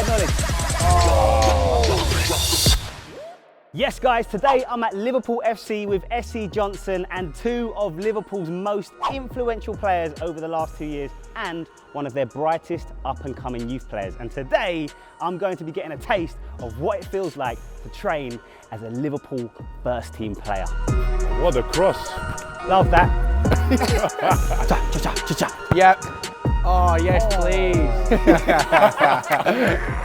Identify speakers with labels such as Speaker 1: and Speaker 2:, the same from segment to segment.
Speaker 1: inside knowledge. Oh. Yes guys, today I'm at Liverpool FC with SC Johnson and two of Liverpool's most influential players over the last 2 years and one of their brightest up and coming youth players. And today I'm going to be getting a taste of what it feels like to train as a Liverpool first team player.
Speaker 2: What a cross.
Speaker 1: Love that.
Speaker 3: Yep. Oh, yes, please.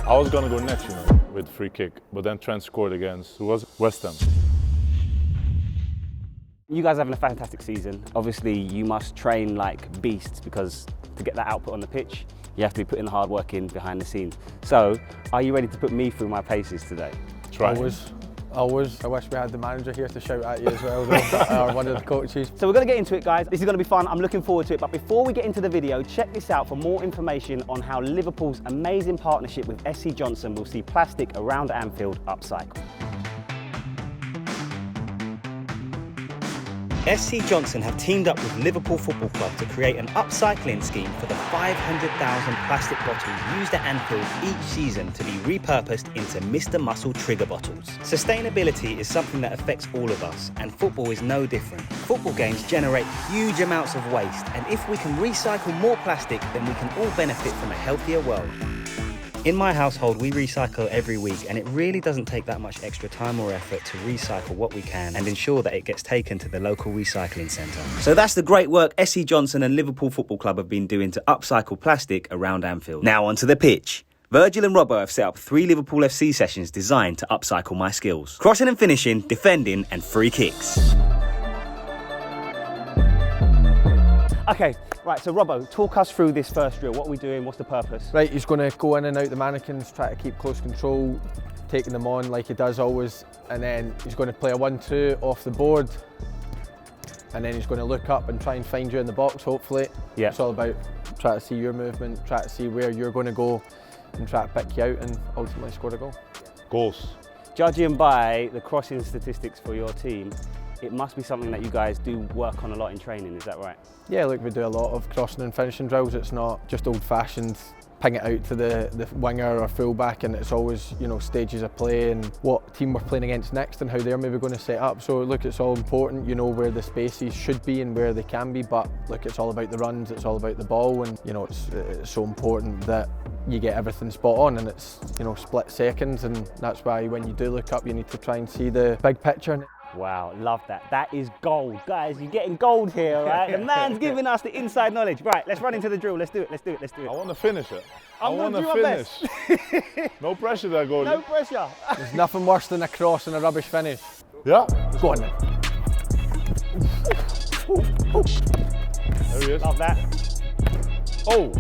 Speaker 2: I was gonna go next, you know, with free kick, but then Trent scored against, who was it? West Ham.
Speaker 1: You guys are having a fantastic season. Obviously, you must train like beasts because to get that output on the pitch, you have to be putting the hard work in behind the scenes. So, are you ready to put me through my paces today?
Speaker 2: Try.
Speaker 3: Always. I wish we had the manager here to shout at you as well, though, or one of the coaches.
Speaker 1: So we're going to get into it, guys. This is going to be fun. I'm looking forward to it. But before we get into the video, check this out for more information on how Liverpool's amazing partnership with SC Johnson will see plastic around Anfield upcycled. SC Johnson have teamed up with Liverpool Football Club to create an upcycling scheme for the 500,000 plastic bottles used at Anfield each season to be repurposed into Mr. Muscle trigger bottles. Sustainability is something that affects all of us, and football is no different. Football games generate huge amounts of waste, and if we can recycle more plastic, then we can all benefit from a healthier world. In my household, we recycle every week, and it really doesn't take that much extra time or effort to recycle what we can and ensure that it gets taken to the local recycling centre. So that's the great work SC Johnson and Liverpool Football Club have been doing to upcycle plastic around Anfield. Now onto the pitch. Virgil and Robbo have set up 3 Liverpool FC sessions designed to upcycle my skills. Crossing and finishing, defending and free kicks. Okay, right, so Robbo, talk us through this first drill. What are we doing? What's the purpose?
Speaker 3: Right, he's going to go in and out the mannequins, try to keep close control, taking them on like he does always, and then he's going to play a 1-2 off the board, and then he's going to look up and try and find you in the box, hopefully. Yeah. It's all about trying to see your movement, try to see where you're going to go, and try to pick you out and ultimately score a goal.
Speaker 2: Goals.
Speaker 1: Judging by the crossing statistics for your team, it must be something that you guys do work on a lot in training, is that right?
Speaker 3: Yeah, look, we do a lot of crossing and finishing drills. It's not just old-fashioned ping it out to the winger or fullback, and it's always, you know, stages of play and what team we're playing against next and how they're maybe going to set up. So look, it's all important, you know, where the spaces should be and where they can be, but look, it's all about the runs, it's all about the ball, and you know, it's so important that you get everything spot on, and it's, you know, split seconds, and that's why when you do look up, you need to try and see the big picture.
Speaker 1: Wow, love that. That is gold. Guys, you're getting gold here, right? The man's giving us the inside knowledge. Right, let's run into the drill. Let's do it.
Speaker 2: I want to finish it.
Speaker 1: I want to finish.
Speaker 2: No pressure there, goalie.
Speaker 1: No pressure.
Speaker 3: There's nothing worse than a cross and a rubbish finish.
Speaker 2: Yeah?
Speaker 3: Go on then.
Speaker 2: There he is.
Speaker 1: Love that.
Speaker 2: Oh!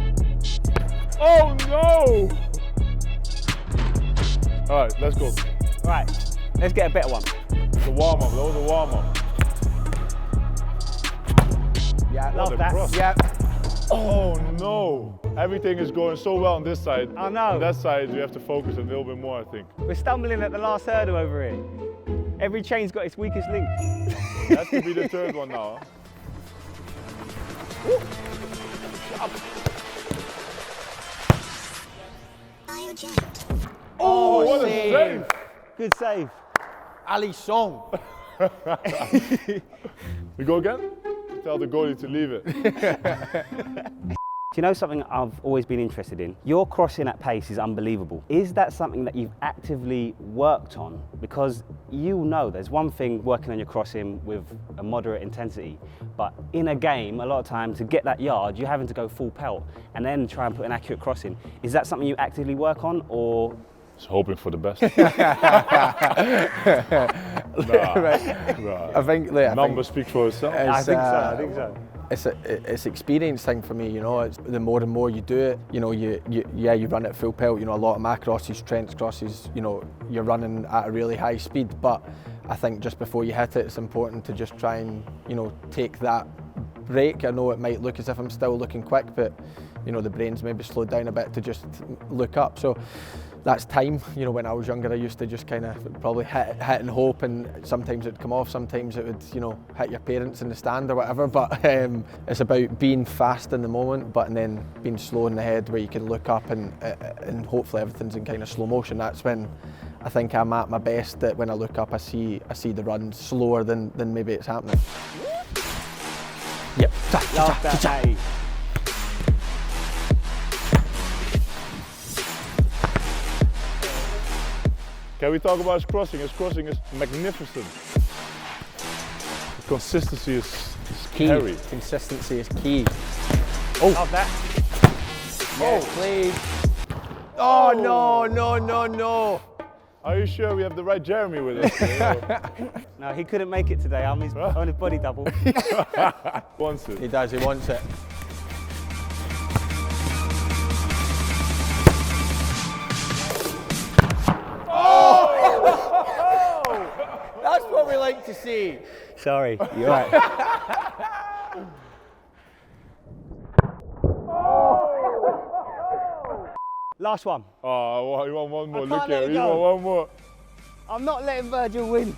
Speaker 2: Oh no! All right, let's go.
Speaker 1: Right, let's get a better one.
Speaker 2: The warm-up, that was a warm-up.
Speaker 1: Yeah, love that.
Speaker 2: Cross.
Speaker 1: Yeah.
Speaker 2: Oh no! Everything is going so well on this side.
Speaker 1: I know.
Speaker 2: On that side, you have to focus a little bit more, I think.
Speaker 1: We're stumbling at the last hurdle over here. Every chain's got its weakest link.
Speaker 2: That could be the third one now.
Speaker 1: Oh,
Speaker 2: what a save!
Speaker 1: Good save.
Speaker 3: Alisson.
Speaker 2: We go again? Tell the goalie to leave it.
Speaker 1: Do you know something I've always been interested in? Your crossing at pace is unbelievable. Is that something that you've actively worked on? Because you know there's one thing working on your crossing with a moderate intensity, but in a game, a lot of time to get that yard, you're having to go full pelt and then try and put an accurate crossing. Is that something you actively work on, or?
Speaker 2: Just hoping for the best.
Speaker 3: Nah. I think
Speaker 2: numbers speak for itself.
Speaker 1: I think so.
Speaker 3: It's experience thing for me, you know. It's the more and more you do it, you know, you run at full pelt. You know, a lot of my crosses, Trent's crosses, you know, you're running at a really high speed. But I think just before you hit it, it's important to just try and, you know, take that break. I know it might look as if I'm still looking quick, but you know, the brain's maybe slowed down a bit to just look up. So that's time. You know, when I was younger, I used to just kind of probably hit and hope, and sometimes it'd come off, sometimes it would, you know, hit your parents in the stand or whatever. But it's about being fast in the moment, but and then being slow in the head, where you can look up and hopefully everything's in kind of slow motion. That's when I think I'm at my best. That when I look up, I see the run slower than maybe it's happening. Yep.
Speaker 1: Love that, Matty.
Speaker 2: Can we talk about his crossing? His crossing is magnificent. The consistency is
Speaker 3: Key.
Speaker 2: scary.
Speaker 3: Consistency is key.
Speaker 1: Oh, love that.
Speaker 3: Yes, please. Oh, no.
Speaker 2: Are you sure we have the right Jeremy with us?
Speaker 1: No, he couldn't make it today. I'm on his body double.
Speaker 2: Wants it.
Speaker 3: He does, he wants it. That's what we like to see.
Speaker 1: Sorry, you're right. Last one.
Speaker 2: Oh, you want one more?
Speaker 1: I
Speaker 2: Look
Speaker 1: can't let
Speaker 2: here,
Speaker 1: it
Speaker 2: you
Speaker 1: go.
Speaker 2: want one more.
Speaker 1: I'm not letting Virgil win.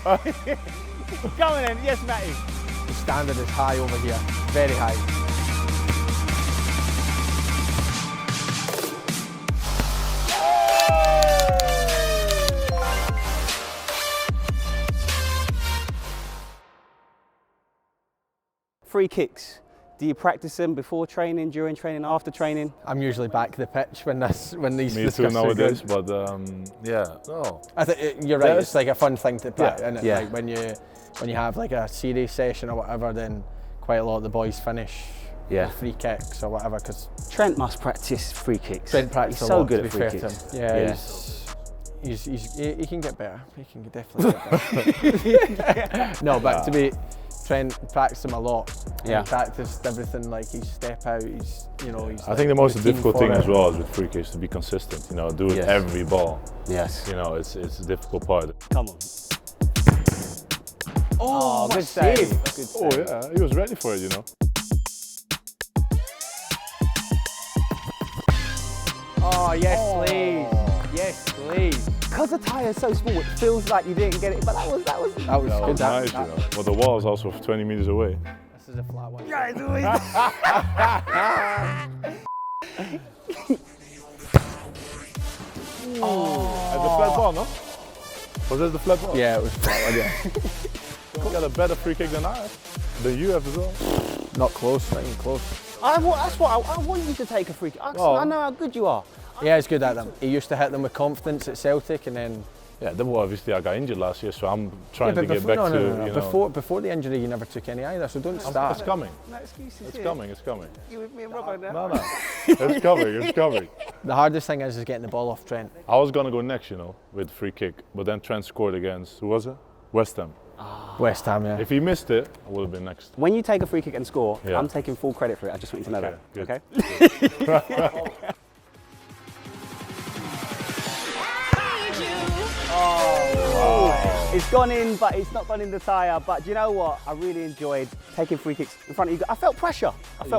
Speaker 1: Go on then, yes, Matty.
Speaker 3: The standard is high over here, very high.
Speaker 1: Free kicks. Do you practice them before training, during training, after training?
Speaker 3: I'm usually back the pitch when these
Speaker 2: Me too
Speaker 3: discussions are
Speaker 2: nowadays,
Speaker 3: good.
Speaker 2: but yeah, no.
Speaker 3: I think you're right. It's like a fun thing to practice,
Speaker 2: Yeah.
Speaker 3: isn't it?
Speaker 1: Yeah.
Speaker 3: Like when you have like a series session or whatever, then quite a lot of the boys finish with free kicks or whatever. Because
Speaker 1: Trent must practice free kicks.
Speaker 3: Trent practices
Speaker 1: He's
Speaker 3: a
Speaker 1: so
Speaker 3: lot,
Speaker 1: good
Speaker 3: to
Speaker 1: at
Speaker 3: be
Speaker 1: free
Speaker 3: fair to
Speaker 1: kicks.
Speaker 3: him. Yeah, he can get better. He can definitely get better. No, but to be Trent practiced him a lot.
Speaker 1: Yeah.
Speaker 3: He practiced everything, like his step out. He's
Speaker 2: I think the most
Speaker 3: routine
Speaker 2: difficult
Speaker 3: for
Speaker 2: thing
Speaker 3: it.
Speaker 2: as well is with free kicks to be consistent. You know, do it
Speaker 1: Yes.
Speaker 2: every ball.
Speaker 1: Yes.
Speaker 2: You know, it's a difficult part.
Speaker 1: Come on.
Speaker 3: Oh,
Speaker 1: good
Speaker 3: what
Speaker 1: save.
Speaker 3: save.
Speaker 1: Good
Speaker 2: Oh
Speaker 1: save.
Speaker 2: yeah, he was ready for it. You know.
Speaker 3: Oh yes, please. Yes, please.
Speaker 1: Because the tyre is so small, it feels like you didn't get it, but that was
Speaker 3: That was
Speaker 2: That was
Speaker 3: good.
Speaker 2: nice, you know. But the wall is also 20 meters away.
Speaker 3: This is a flat one.
Speaker 2: At the flat ball, no? Was that the flat ball?
Speaker 3: Yeah, it was flat one. Yeah.
Speaker 2: You got a better free kick than I have. Than you have as well.
Speaker 3: Not close, not even close.
Speaker 1: That's what I want you to take a free kick. I know how good you are.
Speaker 3: Yeah, he's good at them. He used to hit them with confidence at Celtic, and then.
Speaker 2: Yeah, well, obviously I got injured last year, so I'm trying to get back to, you know.
Speaker 3: Before the injury, you never took any either, so don't start.
Speaker 2: It's coming.
Speaker 1: No excuses.
Speaker 2: It's coming. It's coming.
Speaker 1: You with me and Robbo now?
Speaker 2: No. It's coming. It's coming.
Speaker 3: The hardest thing is getting the ball off Trent.
Speaker 2: I was gonna go next, you know, with free kick, but then Trent scored against, who was it? West Ham.
Speaker 3: West Ham, yeah.
Speaker 2: If he missed it, I would have been next.
Speaker 1: When you take a free kick and score,
Speaker 2: Yeah.
Speaker 1: I'm taking full credit for it. I just want you to know
Speaker 2: Good.
Speaker 1: that. Okay?
Speaker 2: Wow.
Speaker 1: It's gone in, but it's not gone in the tyre. But do you know what? I really enjoyed taking free kicks in front of you. I felt pressure.
Speaker 2: You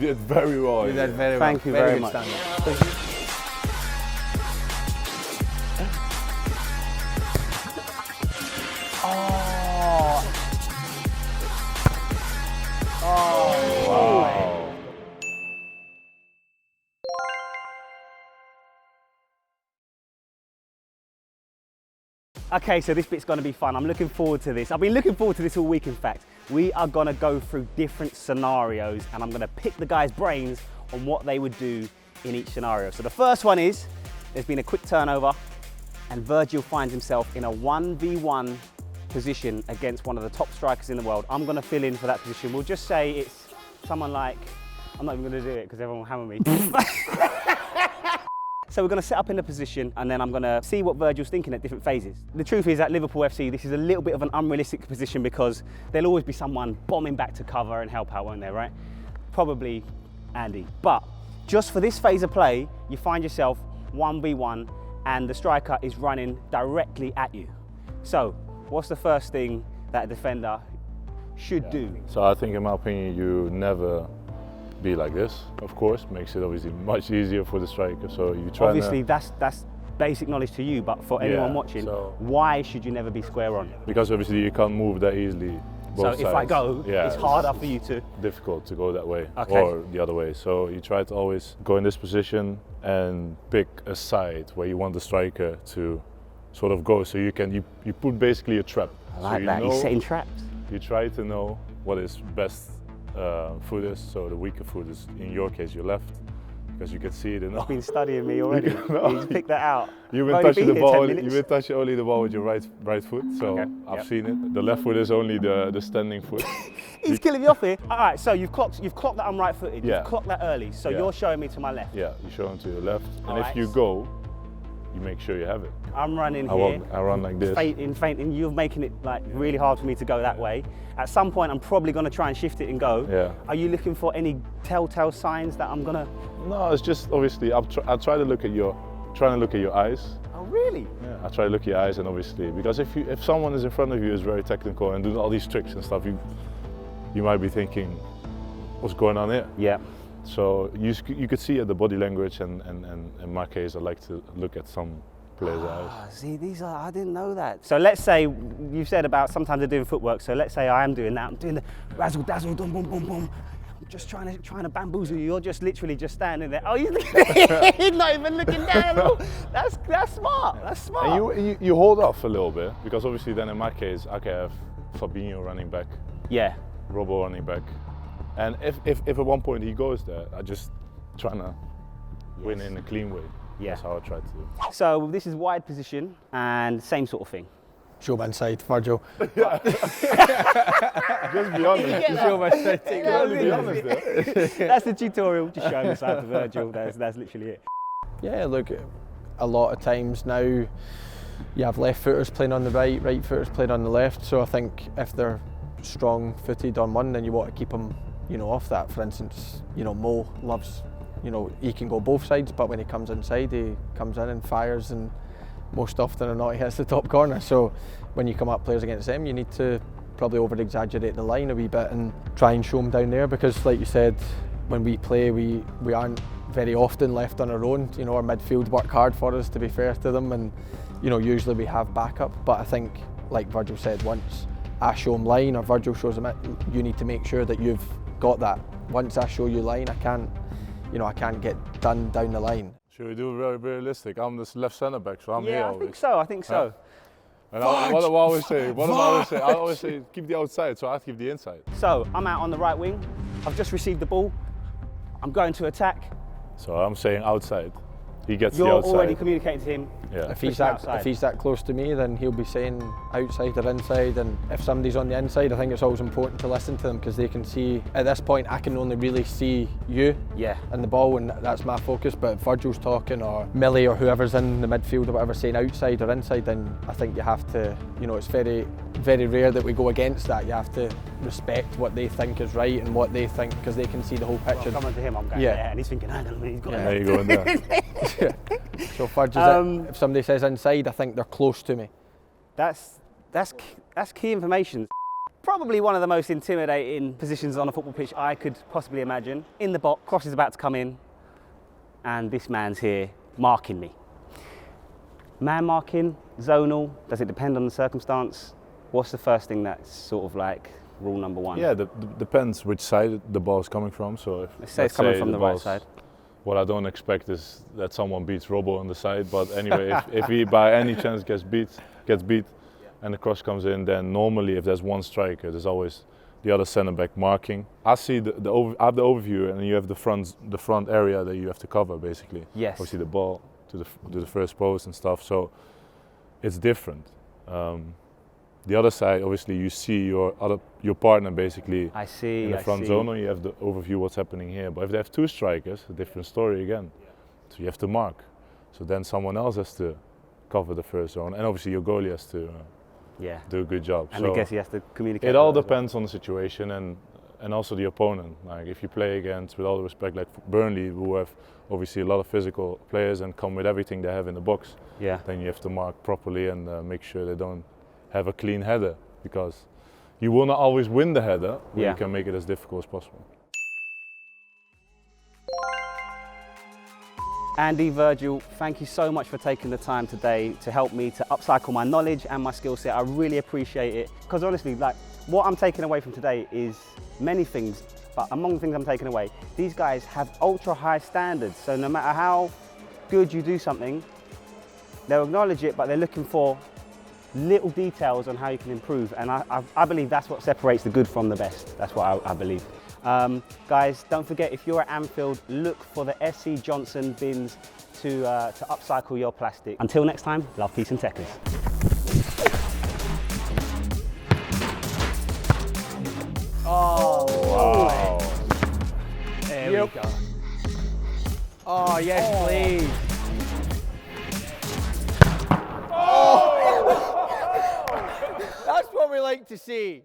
Speaker 2: did very well.
Speaker 3: You did very well.
Speaker 1: Thank you very
Speaker 3: good
Speaker 1: much.
Speaker 3: standard.
Speaker 2: Wow.
Speaker 1: Okay, so this bit's gonna be fun. I'm looking forward to this. I've been looking forward to this all week, in fact. We are gonna go through different scenarios and I'm gonna pick the guys' brains on what they would do in each scenario. So the first one is, there's been a quick turnover and Virgil finds himself in a 1v1 position against one of the top strikers in the world. I'm gonna fill in for that position. We'll just say it's someone like, I'm not even gonna do it because everyone will hammer me. So we're going to set up in a position and then I'm going to see what Virgil's thinking at different phases. The truth is at Liverpool FC, this is a little bit of an unrealistic position because there'll always be someone bombing back to cover and help out, won't there, right? Probably Andy. But just for this phase of play, you find yourself 1v1 and the striker is running directly at you. So what's the first thing that a defender should do?
Speaker 2: So I think, in my opinion, you never be like this, of course, makes it obviously much easier for the striker. So you try.
Speaker 1: Obviously, that's basic knowledge to you, but for anyone watching, why should you never be square on?
Speaker 2: Because obviously you can't move that easily.
Speaker 1: So if I go, it's harder for you to.
Speaker 2: Difficult to go that way or the other way. So you try to always go in this position and pick a side where you want the striker to sort of go. So you put basically a trap.
Speaker 1: I like
Speaker 2: so
Speaker 1: that. He's setting traps.
Speaker 2: You try to know what his best foot is. So the weaker foot is, in your case, your left. Because you can see it in all.
Speaker 1: He's been studying me already. He's picked that out.
Speaker 2: You've been touching the ball. You've been touching only the ball with your right foot. So I've seen it. The left foot is only the standing foot.
Speaker 1: He's killing me off here. All right, so you've clocked that I'm right-footed. You've clocked that early. So you're showing me to my left.
Speaker 2: Yeah, you show him to your left, and if you go, you make sure you have it.
Speaker 1: I'm running here.
Speaker 2: I run like this.
Speaker 1: Feinting. You're making it like really hard for me to go that way. At some point, I'm probably going to try and shift it and go.
Speaker 2: Yeah.
Speaker 1: Are you looking for any telltale signs that I'm gonna?
Speaker 2: No, it's just obviously I try to look at your eyes.
Speaker 1: Oh really?
Speaker 2: Yeah. I try to look at your eyes, and obviously because if someone is in front of you is very technical and doing all these tricks and stuff, you might be thinking, what's going on here?
Speaker 1: Yeah.
Speaker 2: So you could see at the body language, and in my case, I like to look at some players' eyes.
Speaker 1: See, I didn't know that. So let's say, you said about sometimes they're doing footwork, so let's say I am doing that, I'm doing the razzle dazzle, boom, boom, boom, boom. I'm just trying to bamboozle you, you're just literally just standing there. Oh, he's not even looking down. That's smart, that's smart.
Speaker 2: And you hold off a little bit, because obviously then in my case, I can have Fabinho running back.
Speaker 1: Yeah.
Speaker 2: Robo running back. And if at one point he goes there, I just trying to win in a clean way.
Speaker 1: Yeah.
Speaker 2: That's how I try to do.
Speaker 1: So this is wide position and same sort of thing.
Speaker 3: Show him inside, Virgil.
Speaker 2: Just be honest.
Speaker 3: Show him inside.
Speaker 2: Be honest there.
Speaker 1: That's the tutorial. Just show him inside to Virgil. That's literally it.
Speaker 3: Yeah, look, a lot of times now you have left footers playing on the right footers playing on the left. So I think if they're strong footed on one, then you want to keep them, off that. For instance, Mo loves, he can go both sides, but when he comes inside, he comes in and fires, and most often than not he hits the top corner. So when you come up players against them, you need to probably over exaggerate the line a wee bit and try and show them down there, because like you said, when we play we aren't very often left on our own. Our midfield work hard for us, to be fair to them, and usually we have backup. But I think, like Virgil said, once I show him line or Virgil shows him it, you need to make sure that you've got that. Once I show you line, I can't get done down the line.
Speaker 2: Should we do very realistic? I'm the left centre back, so I'm here always.
Speaker 1: I think so.
Speaker 2: And what do I always say? I always say keep the outside, so I have to keep the inside.
Speaker 1: So I'm out on the right wing. I've just received the ball. I'm going to attack.
Speaker 2: So I'm saying outside. He gets the outside.
Speaker 1: You're already communicating to him.
Speaker 2: Yeah.
Speaker 3: If he's that close to me, then he'll be saying outside or inside. And if somebody's on the inside, I think it's always important to listen to them, because they can see. At this point, I can only really see you and the ball, and that's my focus. But if Virgil's talking, or Millie or whoever's in the midfield or whatever saying outside or inside, then I think you have to. It's very, very rare that we go against that. You have to respect what they think is right and what they think, because they can see the whole picture.
Speaker 1: Well, coming to him, I'm going there, and he's thinking, hang on a minute, he's got
Speaker 2: there you go in there.
Speaker 3: So Virgil, if somebody says inside, I think they're close to me.
Speaker 1: That's key information. Probably one of the most intimidating positions on a football pitch I could possibly imagine. In the box, cross is about to come in, and this man's here marking me. Man marking, zonal, does it depend on the circumstance? What's the first thing that's sort of like rule number one?
Speaker 2: Yeah, depends which side the ball is coming from. So if
Speaker 1: let's say it's coming from the right side.
Speaker 2: What I don't expect is that someone beats Robo on the side, but anyway, if he by any chance gets beat, and the cross comes in, then normally if there's one striker, there's always the other centre back marking. I see I have the overview, and you have the front area that you have to cover basically.
Speaker 1: Yes.
Speaker 2: Obviously the ball to the first post and stuff, so it's different. The other side, obviously, you see your partner basically in the front zone, and you have the overview what's happening here. But if they have two strikers, a different story again. So you have to mark. So then someone else has to cover the first zone, and obviously your goalie has to do a good job.
Speaker 1: And so I guess he has to communicate.
Speaker 2: It all depends on the situation and also the opponent. Like if you play against, with all the respect, like Burnley, who have obviously a lot of physical players and come with everything they have in the box, then you have to mark properly and make sure they don't have a clean header, because you will not always win the header, but you can make it as difficult as possible.
Speaker 1: Andy, Virgil, thank you so much for taking the time today to help me to upcycle my knowledge and my skill set. I really appreciate it. Because honestly, like, what I'm taking away from today is many things, but among the things I'm taking away, these guys have ultra high standards. So no matter how good you do something, they'll acknowledge it, but they're looking for little details on how you can improve. And I believe that's what separates the good from the best. That's what I believe. Guys, don't forget, if you're at Anfield, look for the SC Johnson bins to upcycle your plastic. Until next time, love, peace and tekkers.
Speaker 3: Oh,
Speaker 2: Wow.
Speaker 3: there we go. Oh, yes, please. Oh! That's what we like to see.